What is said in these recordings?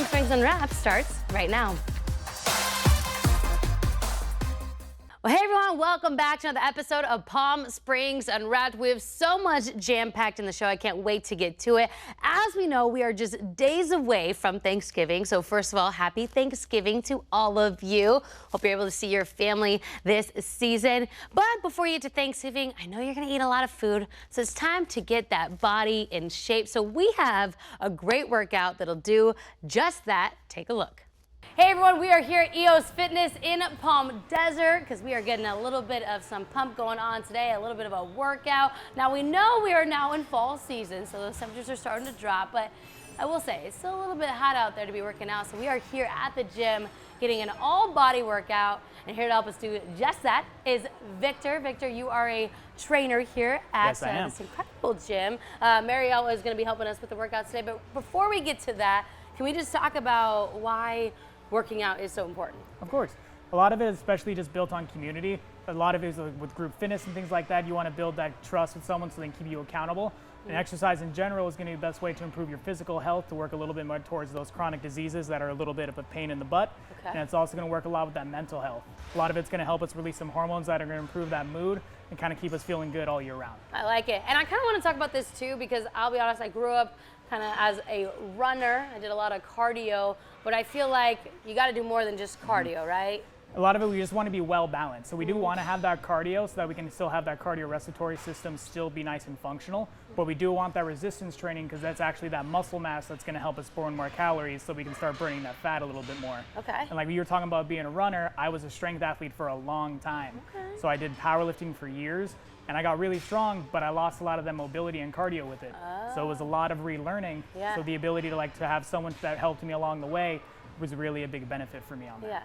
Springs Unwrapped starts right now. Well, hey everyone, welcome back to another episode of Palm Springs Unwrapped. We have so much jam-packed in the show. I can't wait to get to it. As we know, we are just days away from Thanksgiving. So first of all, happy Thanksgiving to all of you. Hope you're able to see your family this season. But before you get to Thanksgiving, I know you're gonna eat a lot of food. So it's time to get that body in shape. So we have a great workout that'll do just that. Take a look. Hey everyone, we are here at EOS Fitness in Palm Desert because we are getting a little bit of some pump going on today, a little bit of a workout. Now we know we are now in fall season, so those temperatures are starting to drop, but I will say it's still a little bit hot out there to be working out, so we are here at the gym getting an all body workout, and here to help us do just that is Victor. Victor, you are a trainer here at this incredible gym. Marielle is going to be helping us with the workouts today, but before we get to that, can we just talk about why working out is so important? Of course. A lot of it is especially just built on community. A lot of it is with group fitness and things like that. You want to build that trust with someone so they can keep you accountable. And exercise in general is going to be the best way to improve your physical health, to work a little bit more towards those chronic diseases that are a little bit of a pain in the butt. And it's also going to work a lot with that mental health. A lot of it's going to help us release some hormones that are going to improve that mood and kind of keep us feeling good all year round. I like it. And I kind of want to talk about this too because I'll be honest, I grew up kind of as a runner. I did a lot of cardio, but I feel like you got to do more than just cardio, right? A lot of it, we just want to be well balanced. So we do want to have that cardio so that we can still have that cardiorespiratory system still be nice and functional. But we do want that resistance training because that's actually that muscle mass that's going to help us burn more calories so we can start burning that fat a little bit more. Okay. And like you were talking about being a runner, I was a strength athlete for a long time. Okay. So I did powerlifting for years. And I got really strong, but I lost a lot of that mobility and cardio with it. Oh. So it was a lot of relearning. Yeah. So the ability to to have someone that helped me along the way was really a big benefit for me on that. Yeah.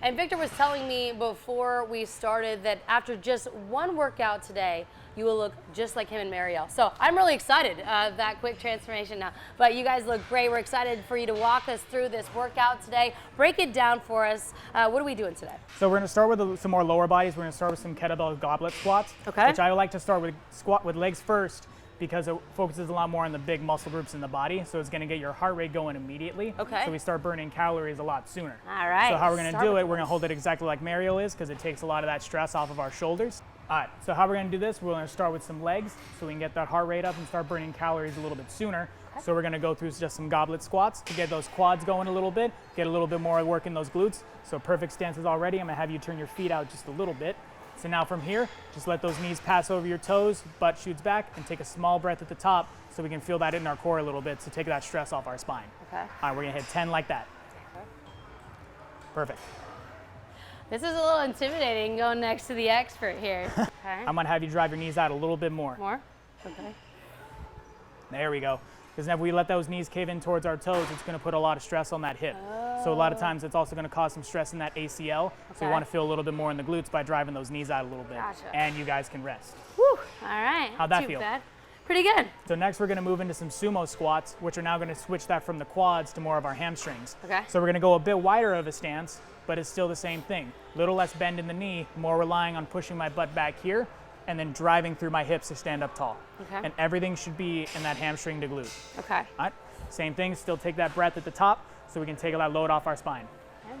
And Victor was telling me before we started that after just one workout today, you will look just like him and Marielle. So I'm really excited that quick transformation now. But you guys look great. We're excited for you to walk us through this workout today. Break it down for us. What are we doing today? So we're going to start with some more lower bodies. We're going to start with some kettlebell goblet squats, which I like to start with legs first, because it focuses a lot more on the big muscle groups in the body. So it's going to get your heart rate going immediately. Okay. So we start burning calories a lot sooner. All right. So how we're going to do it, we're going to hold it exactly like Marielle is, because it takes a lot of that stress off of our shoulders. All right, so how we're going to do this, we're going to start with some legs so we can get that heart rate up and start burning calories a little bit sooner. Okay. So we're going to go through just some goblet squats to get those quads going a little bit, get a little bit more work in those glutes. So perfect stances already. I'm going to have you turn your feet out just a little bit. So now from here, just let those knees pass over your toes, butt shoots back, and take a small breath at the top so we can feel that in our core a little bit to take that stress off our spine. Okay. All right, we're gonna hit 10 like that. Okay. Perfect. This is a little intimidating going next to the expert here. Okay. I'm gonna have you drive your knees out a little bit more. More? Okay. There we go. Because if we let those knees cave in towards our toes, it's gonna put a lot of stress on that hip. So a lot of times it's also gonna cause some stress in that ACL. Okay. So we wanna feel a little bit more in the glutes by driving those knees out a little bit. Gotcha. And you guys can rest. Woo, all right. How'd that Too feel? bad. Pretty good. So next we're gonna move into some sumo squats, which are now gonna switch that from the quads to more of our hamstrings. Okay. So we're gonna go a bit wider of a stance, but it's still the same thing. Little less bend in the knee, more relying on pushing my butt back here, and then driving through my hips to stand up tall. Okay. And everything should be in that hamstring to glute. Okay. All right. Same thing, still take that breath at the top so we can take that load off our spine. Okay.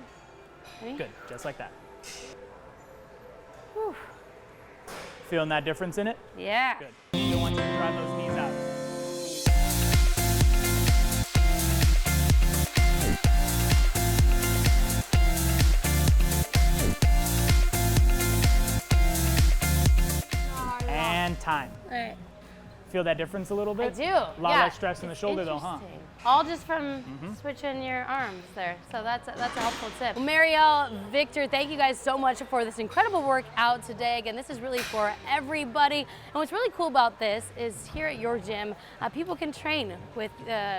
Ready? Good, just like that. Whew. Feeling that difference in it? Yeah. Good. Still want you to drive those knees out. And time. All right. Feel that difference a little bit? I do. A lot less stress in the shoulder though, huh? Interesting. All just from switching your arms there. So that's a helpful tip. Well, Marielle, Victor, thank you guys so much for this incredible workout today. Again, this is really for everybody. And what's really cool about this is here at your gym, people can train with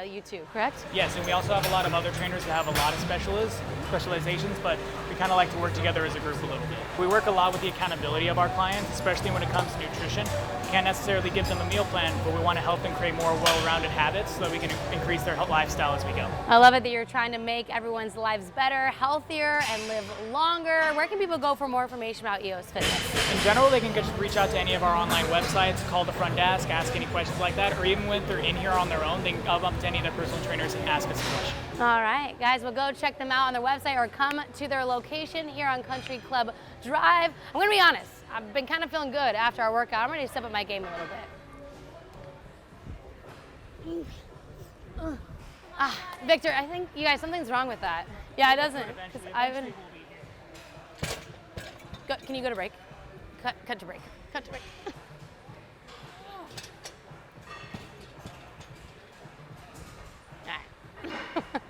you too, correct? Yes, and we also have a lot of other trainers that have a lot of specializations, but we kind of like to work together as a group a little bit. We work a lot with the accountability of our clients, especially when it comes to nutrition. We can't necessarily give them a meal plan, but we want to help them create more well-rounded habits so that we can increase their lifestyle as we go. I love it that you're trying to make everyone's lives better, healthier, and live longer. Where can people go for more information about EOS Fitness? In general, they can just reach out to any of our online websites, call the front desk, ask any questions like that, or even when they're in here on their own, they can come up to any of their personal trainers and ask us a question. All right, guys, well, go check them out on their website or come to their location here on Country Club Drive. I'm gonna be honest, I've been kind of feeling good after our workout. I'm ready to step up my game a little bit. Victor, I think, you guys, something's wrong with that. Yeah, it doesn't. Eventually Can you go to break? Cut to break. Cut to break. All right.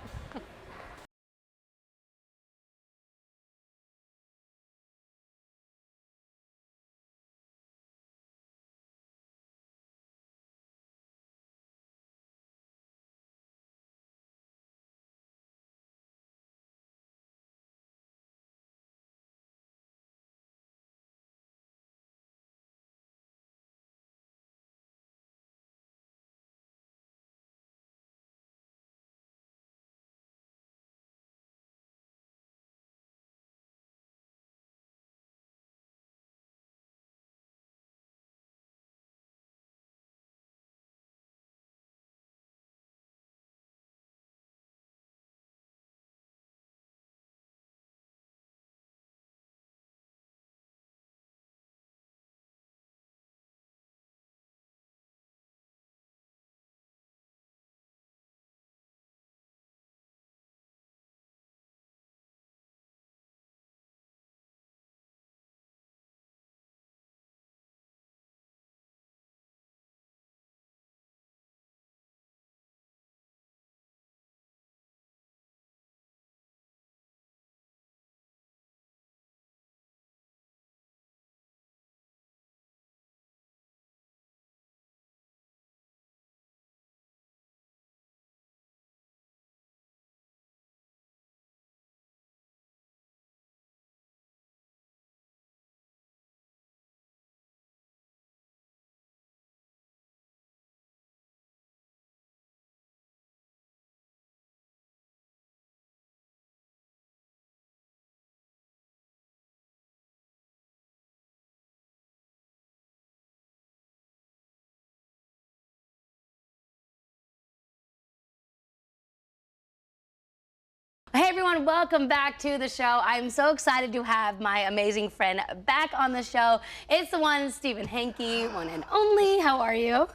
everyone, welcome back to the show. I'm so excited to have my amazing friend back on the show. It's the one, Stephen Hankey, one and only. How are you?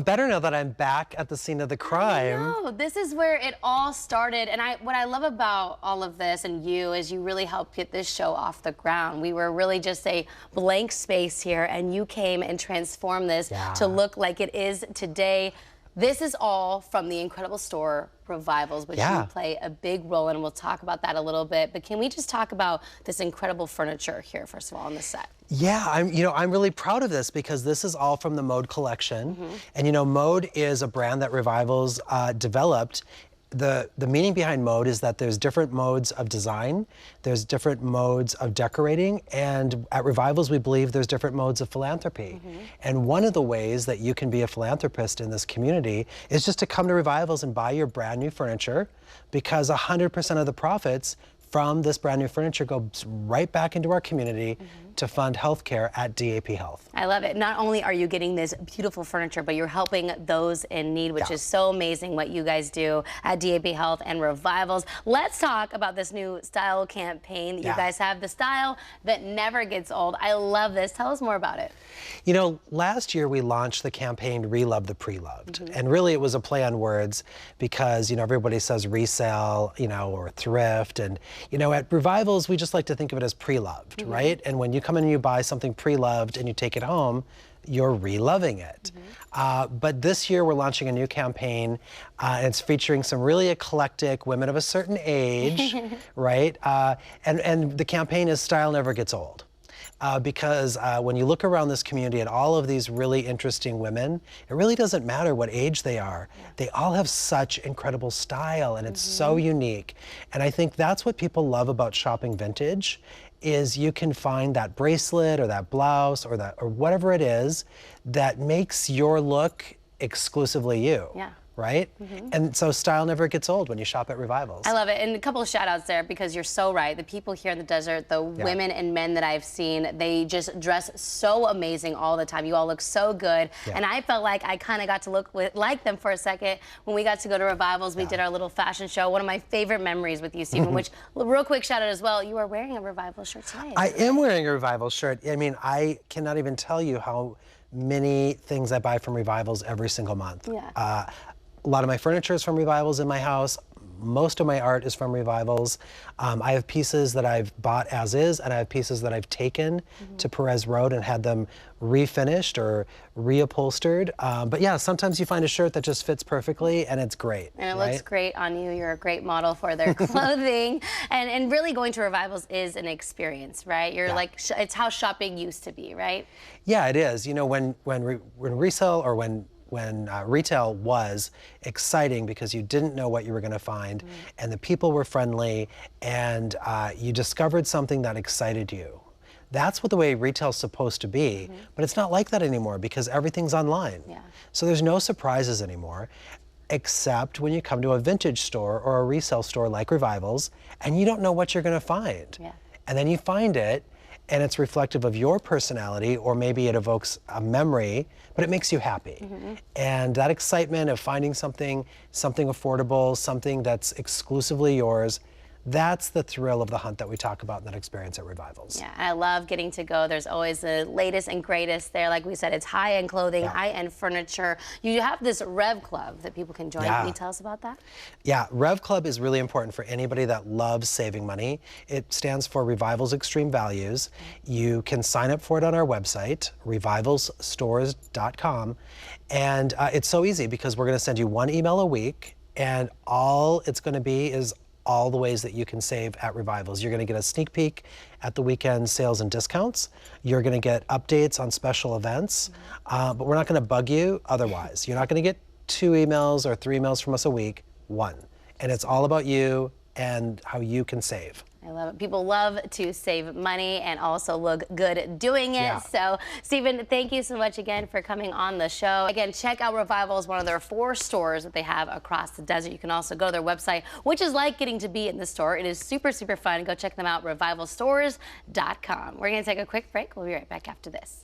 Better now that I'm back at the scene of the crime. No, this is where it all started, and what I love about all of this and you is you really helped get this show off the ground. We were really just a blank space here, and you came and transformed this to look like it is today. This is all from the incredible store Revivals, which you play a big role in, and we'll talk about that a little bit. But can we just talk about this incredible furniture here, first of all, on the set? Yeah, I'm really proud of this because this is all from the Mode collection. And Mode is a brand that Revivals developed. The meaning behind Mode is that there's different modes of design, there's different modes of decorating, and at Revivals we believe there's different modes of philanthropy. And one of the ways that you can be a philanthropist in this community is just to come to Revivals and buy your brand new furniture, because 100% of the profits from this brand new furniture goes right back into our community to fund healthcare at DAP Health. I love it. Not only are you getting this beautiful furniture, but you're helping those in need, which is so amazing what you guys do at DAP Health and Revivals. Let's talk about this new style campaign that you guys have, the style that never gets old. I love this. Tell us more about it. Last year we launched the campaign Relove the Pre-Loved. And really it was a play on words because, everybody says resale, or thrift. And, at Revivals, we just like to think of it as pre-loved, right? And when you come in and you buy something pre-loved and you take it home, you're re-loving it. But this year we're launching a new campaign, and it's featuring some really eclectic women of a certain age, right? And the campaign is Style Never Gets Old. Because when you look around this community at all of these really interesting women, it really doesn't matter what age they are. They all have such incredible style, and it's so unique. And I think that's what people love about shopping vintage, is you can find that bracelet or that blouse or whatever it is that makes your look exclusively you. Right? And so style never gets old when you shop at Revivals. I love it. And a couple of shout outs there, because you're so right. The people here in the desert, the women and men that I've seen, they just dress so amazing all the time. You all look so good. And I felt like I kind of got to look like them for a second when we got to go to Revivals. We did our little fashion show. One of my favorite memories with you, Stephen, which, real quick shout out as well, you are wearing a Revival shirt today. I am wearing a Revival shirt. I mean, I cannot even tell you how many things I buy from Revivals every single month. A lot of my furniture is from Revivals in my house. Most of my art is from Revivals. I have pieces that I've bought as is, and I have pieces that I've taken to Perez Road and had them refinished or reupholstered. But yeah, sometimes you find a shirt that just fits perfectly, and it's great. And it looks great on you. You're a great model for their clothing. and really going to Revivals is an experience, right? You're like, it's how shopping used to be, right? Yeah, it is. When resale or when retail was exciting because you didn't know what you were going to find, and the people were friendly, and you discovered something that excited you. That's what the way retail's supposed to be, but it's not like that anymore because everything's online. So there's no surprises anymore, except when you come to a vintage store or a resale store like Revivals, and you don't know what you're going to find. And then you find it, and it's reflective of your personality, or maybe it evokes a memory, but it makes you happy. And that excitement of finding something affordable, something that's exclusively yours, that's the thrill of the hunt that we talk about in that experience at Revivals. Yeah, I love getting to go. There's always the latest and greatest there. Like we said, it's high-end clothing, high-end furniture. You have this Rev Club that people can join. Can you tell us about that? Yeah, Rev Club is really important for anybody that loves saving money. It stands for Revivals Extreme Values. You can sign up for it on our website, revivalsstores.com. And it's so easy because we're going to send you one email a week, and all it's going to be is all the ways that you can save at Revivals. You're going to get a sneak peek at the weekend sales and discounts. You're going to get updates on special events, but we're not going to bug you otherwise. You're not going to get 2 emails or 3 emails from us a week, 1. And it's all about you and how you can save. I love it. People love to save money and also look good doing it. So, Stephen, thank you so much again for coming on the show. Again, check out Revivals, one of their 4 stores that they have across the desert. You can also go to their website, which is like getting to be in the store. It is super, super fun. Go check them out, revivalstores.com. We're going to take a quick break. We'll be right back after this.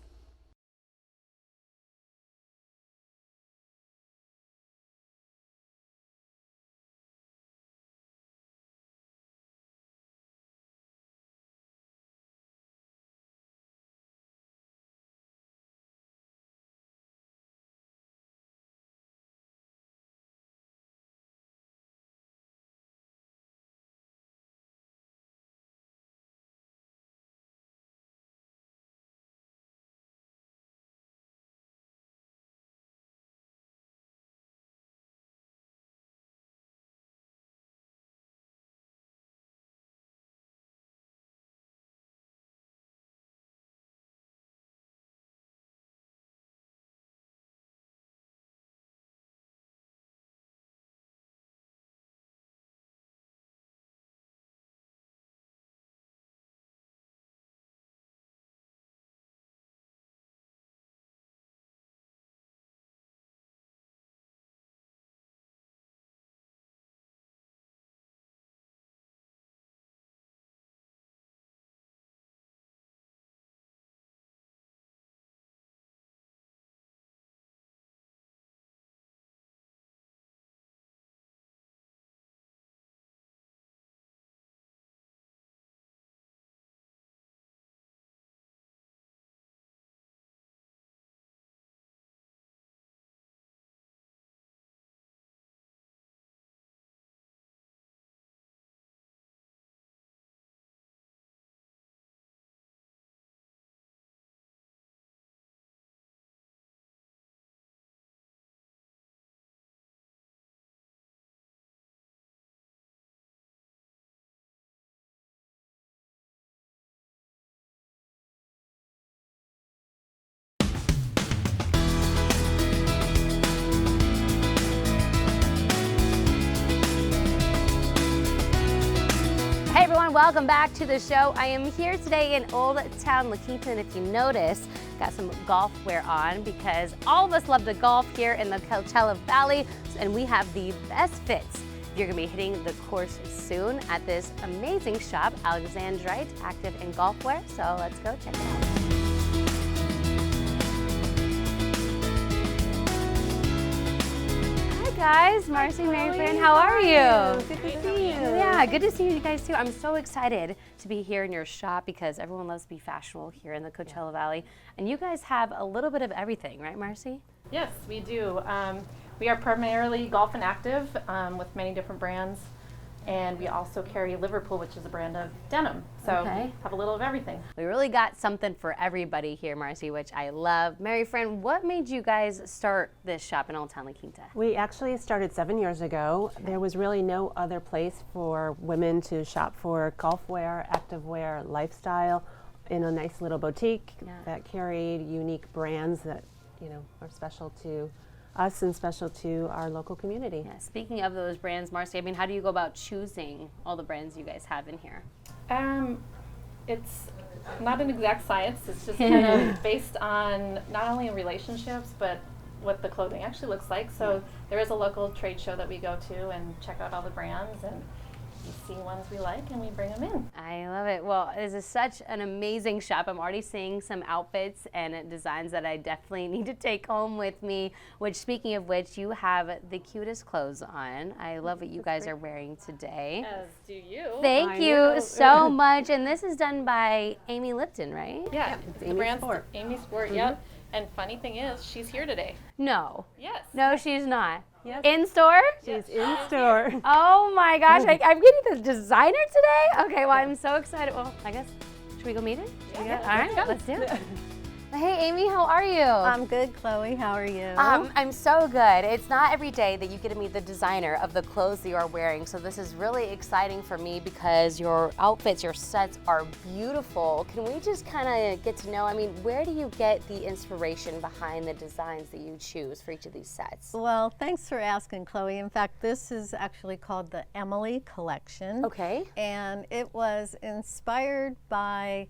everyone, welcome back to the show. I am here today in Old Town La Quinta, and if you notice, got some golf wear on because all of us love to golf here in the Coachella Valley, and we have the best fits. You're gonna be hitting the course soon at this amazing shop, Alexandrite Active and Golf Wear, so let's go check it out. Guys, Marcy, Mary Fran, how are you? Good to see you. Yeah, good to see you guys too. I'm so excited to be here in your shop because everyone loves to be fashionable here in the Coachella Valley. And you guys have a little bit of everything, right, Marcy? Yes, we do. We are primarily golf and active with many different brands. And we also carry Liverpool, which is a brand of denim. So have a little of everything. We really got something for everybody here, Marcy, which I love. Mary Fran, what made you guys start this shop in Old Town La Quinta? We actually started 7 years ago. There was really no other place for women to shop for golf wear, active wear, lifestyle in a nice little boutique that carried unique brands that, you know, are special to us and special to our local community. Yeah, speaking of those brands, Marcy, I mean, how do you go about choosing all the brands you guys have in here? It's not an exact science. It's just kind of based on not only relationships, but what the clothing actually looks like. So there is a local trade show that we go to and check out all the brands, and we see ones we like and we bring them in. I love it. Well, this is such an amazing shop. I'm already seeing some outfits and designs that I definitely need to take home with me, which, speaking of which, you have the cutest clothes on. I love what you guys are wearing today. As do you. Thank you so much. And this is done by Amy Lipton, right? Yeah, it's the brand's Amy Sport, yep. And funny thing is, she's here today. No. Yes. No, she's not. Yes. In store? She's in store. Oh my gosh, I'm getting the designer today? Okay, well, I'm so excited. Well, I guess, should we go meet her? Yeah. All right, let's do it. Hey, Amy, how are you? I'm good, Chloe. How are you? I'm so good. It's not every day that you get to meet the designer of the clothes that you are wearing, so this is really exciting for me because your outfits, your sets are beautiful. Can we just kind of get to know, I mean, where do you get the inspiration behind the designs that you choose for each of these sets? Well, thanks for asking, Chloe. In fact, this is actually called the Emily Collection. Okay. And it was inspired by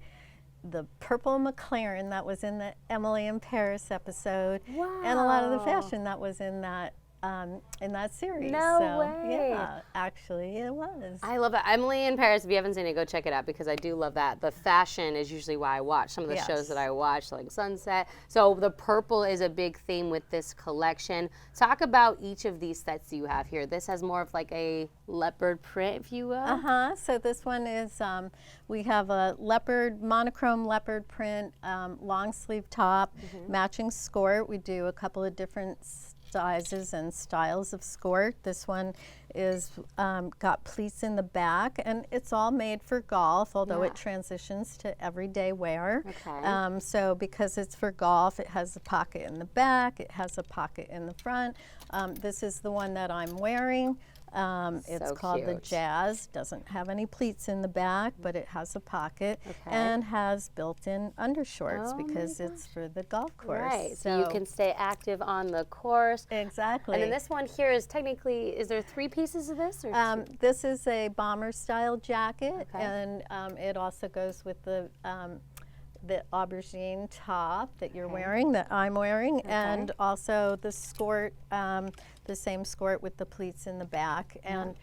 the purple McLaren that was in the Emily in Paris episode, and a lot of the fashion that was in that series. No way. Yeah, actually it was. I love that. Emily in Paris, if you haven't seen it, go check it out because I do love that. The fashion is usually why I watch some of the shows that I watch, like Sunset. So the purple is a big theme with this collection. Talk about each of these sets you have here. This has more of like a leopard print, if you will. So this one is, we have a monochrome leopard print, long sleeve top, matching skirt. We do a couple of different sizes and styles of skirt. This one is got pleats in the back, and it's all made for golf, although it transitions to everyday wear. Okay. So because it's for golf, it has a pocket in the back, it has a pocket in the front. This is the one that I'm wearing. It's called the Jazz. Doesn't have any pleats in the back, but it has a pocket and has built-in undershorts because it's for the golf course. Right, so you can stay active on the course. Exactly. And then this one here is technically, is there 3 pieces of this? Or this is a bomber-style jacket, and it also goes with the aubergine top that you're wearing, that I'm wearing, and also the skirt, the same skirt with the pleats in the back. And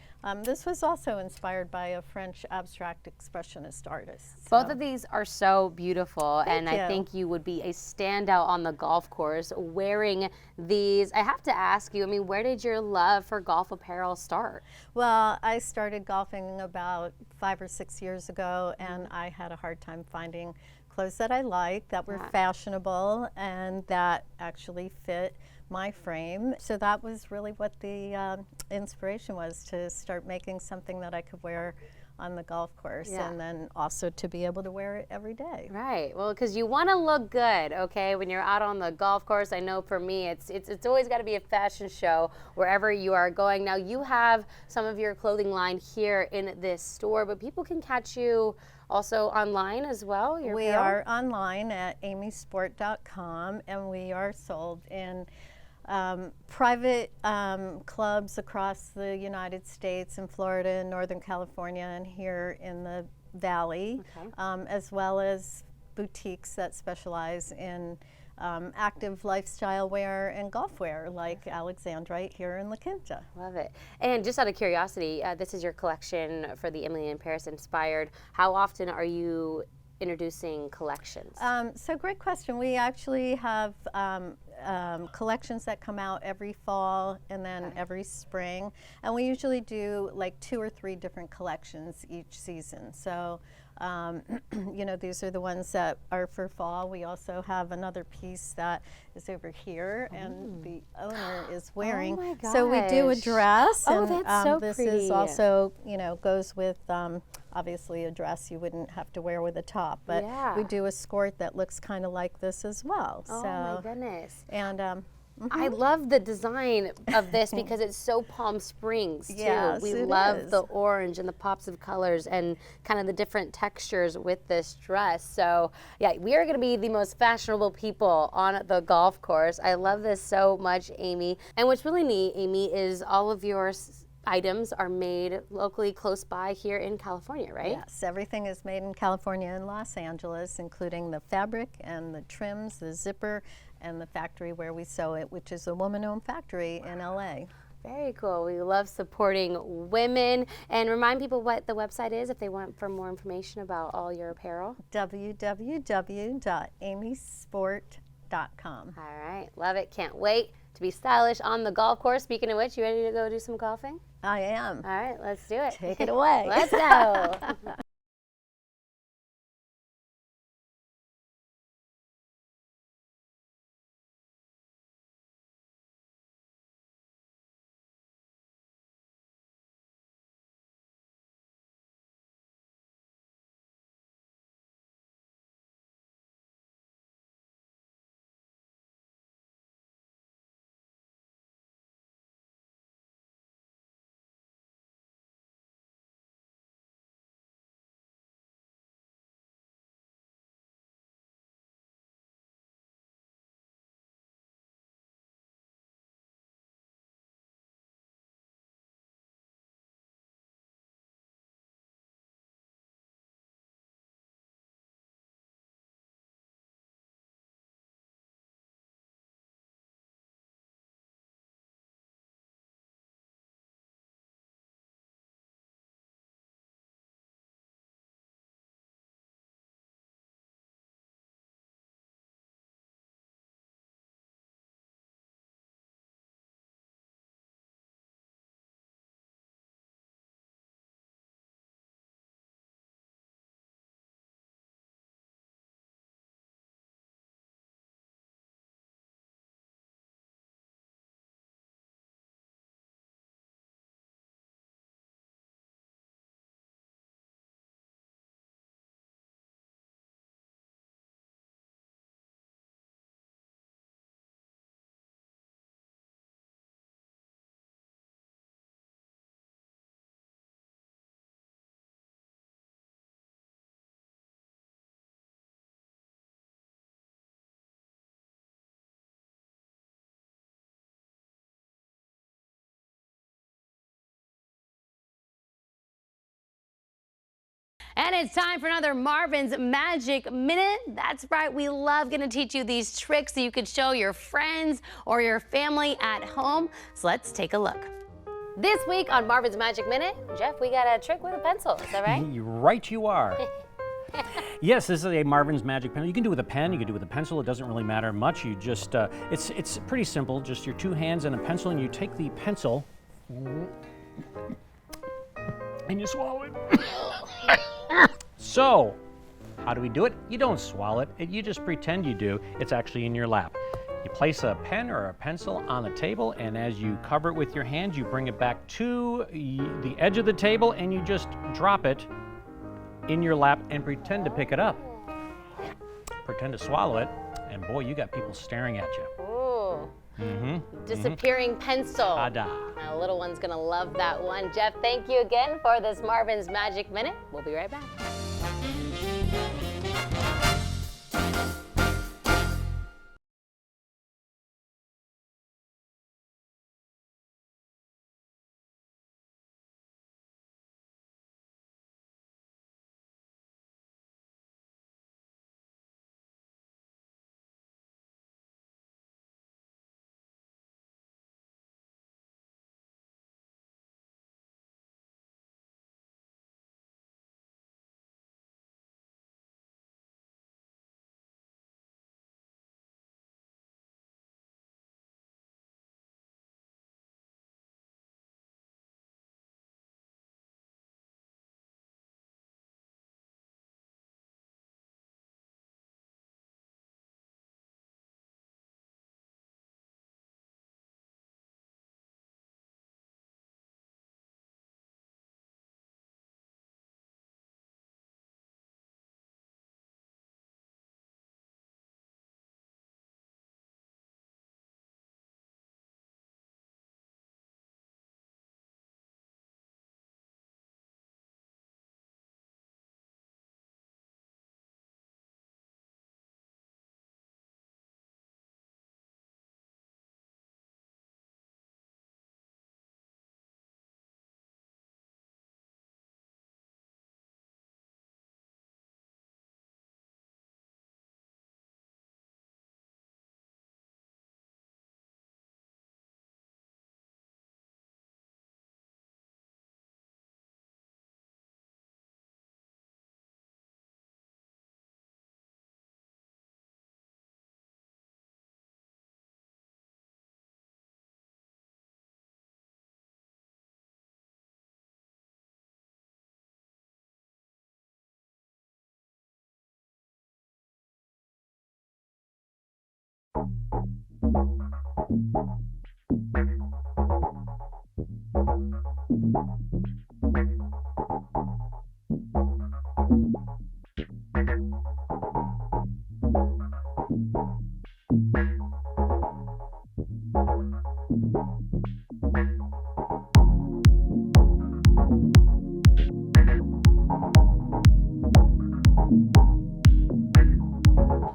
this was also inspired by a French abstract expressionist artist. Both of these are so beautiful, and Thank I you. think you would be a standout on the golf course wearing these. I have to ask you, I mean, where did your love for golf apparel start? Well, I started golfing about 5 or 6 years ago, and I had a hard time finding clothes that I liked, that were fashionable, and that actually fit my frame. So that was really what the inspiration was, to start making something that I could wear on the golf course, and then also to be able to wear it every day. Right. Well, because you want to look good, okay, when you're out on the golf course. I know for me, it's always got to be a fashion show wherever you are going. Now, you have some of your clothing line here in this store, but people can catch you also online as well. We are online at amysport.com, and we are sold in private clubs across the United States, in Florida and Northern California, and here in the Valley, as well as boutiques that specialize in active lifestyle wear and golf wear, like Alexandrite here in La Quinta. Love it. And just out of curiosity, this is your collection for the Emily in Paris Inspired. How often are you introducing collections? So great question. We actually have collections that come out every fall and then every spring, and we usually do like 2 or 3 different collections each season. So you know, these are the ones that are for fall. We also have another piece that is over here, and the owner is wearing. Oh my gosh. So we do a dress, and that's so this pretty. is also, you know, goes with obviously a dress you wouldn't have to wear with a top, but we do a skirt that looks kind of like this as well. Oh my goodness. And I love the design of this because it's so Palm Springs too. Yes, we it love is. the orange and the pops of colors and kind of the different textures with this dress. So yeah, we are going to be the most fashionable people on the golf course. I love this so much, Amy. And what's really neat, Amy, is all of your items are made locally close by here in California, right? yes, everything is made in California and Los Angeles, including the fabric and the trims, the zipper, and the factory where we sew it, which is a woman-owned factory in LA. Very cool. We love supporting women. And remind people what the website is if they want for more information about all your apparel. www.amysport.com. All right. Love it. Can't wait to be stylish on the golf course. Speaking of which, you ready to go do some golfing? I am. All right. Let's do it. Take it away. Let's go. And it's time for another Marvin's Magic Minute. That's right, we love going to teach you these tricks so you can show your friends or your family at home. So let's take a look. This week on Marvin's Magic Minute, Jeff, we got a trick with a pencil, is that right? Right you are. Yes, this is a Marvin's Magic Pen. You can do it with a pen, you can do it with a pencil, it doesn't really matter much. You just, it's pretty simple, just your 2 hands and a pencil, and you take the pencil and you swallow it. So, how do we do it? You don't swallow it, you just pretend you do. It's actually in your lap. You place a pen or a pencil on the table, and as you cover it with your hands, you bring it back to the edge of the table, and you just drop it in your lap and pretend to pick it up. Pretend to swallow it, and boy, you got people staring at you. Ooh. Disappearing pencil. Ta-da. My little one's gonna love that one. Jeff, thank you again for this Marvin's Magic Minute. We'll be right back.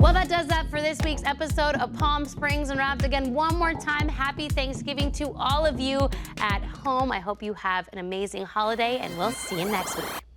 Well, that does that for this week's episode of Palm Springs Unwrapped. Again, one more time, happy Thanksgiving to all of you at home. I hope you have an amazing holiday, and we'll see you next week.